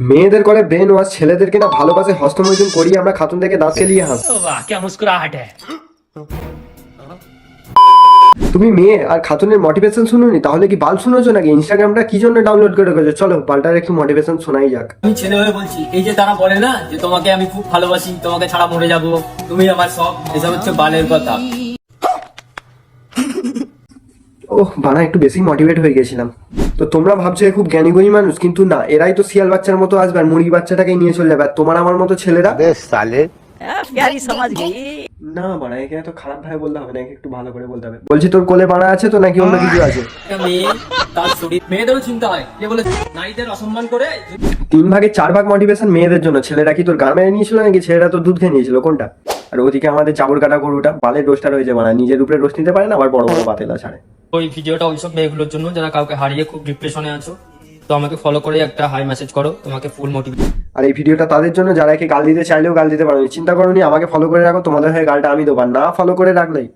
মেয়েদের করে brain wash, ছেলেদেরকে না ভালোবাসে হস্তমৈথুন করিয়ে আমরা খাতুন থেকে দাঁত খেলিয়ে হাস। তুমি মেয়ে আর খাতুনের মোটিভেশন শুনুনি, তাহলে কি বাল শুনেছো নাকি? ইনস্টাগ্রামটা কি জন্য ডাউনলোড করে রেখেছো? চলো বালটার একটু মোটিভেশন শোনাই যাক। আমি ছেলে হয়ে বলছি, এই যে তারা বলে না যে তোমাকে আমি খুব ভালোবাসি, তোমাকে ছাড়া মরে যাব, তুমি আমার সব, এসব হচ্ছে বালের কথা। ওহ বানা, একটু বেশি মোটিভেট হয়ে গেছিলাম। তো তোমরা ভাবছো এ খুব জ্ঞানী গুণী মানুষ, কিন্তু না, এরাই তো শিয়াল বাচ্চার মতো আসবে আর মুরগি বাচ্চাটাকে নিয়ে চলে যাবে। আর তোমার আমার মতো ছেলেরা प्यारी समझ गई। না বানা, একে এত খারাপ ভাবে বলতে হবে না, একে একটু ভালো করে বলতে হবে। বলছি তোর কোলে বানা আছে তো নাকি অন্য কিছু আছে? একটা মেয়ে, তার শরীর, মেয়েদেরও চিন্তা হয়, কে বলে নারীদের অসম্মান করে। 3 ভাগে 4 ভাগ মোটিভেশন মেয়েদের জন্য। ছেলেরা কি তোর গান মেরে নিয়েছিল নাকি ছেলেরা তোর দুধ খেয়ে নিয়েছিল, কোনটা? আর ওদিকে আমাদের চাবর কাটা গরুটা বালের রোস্টার রয়েছে, মানে নিজের উপরে রোস্ট নিতে পারে না, আবার বড় বড় বাতেলা ছাড়ে। ওই ভিডিওটা ওইসব মেয়েগুলোর জন্য যারা কাউকে হারিয়ে খুব ডিপ্রেশনে আছো, তো আমাকে ফলো করে একটা হাই মেসেজ করো, তোমাকে ফুল মোটিভেট। আর এই ভিডিওটা তাদের জন্য যারা একে গাল দিতে চাইলেও গাল দিতে পারো। চিন্তা করো নি, আমাকে ফলো করে রাখো, তোমাদের হয়ে গালটা আমি দেবো। না ফলো করে রাখলেই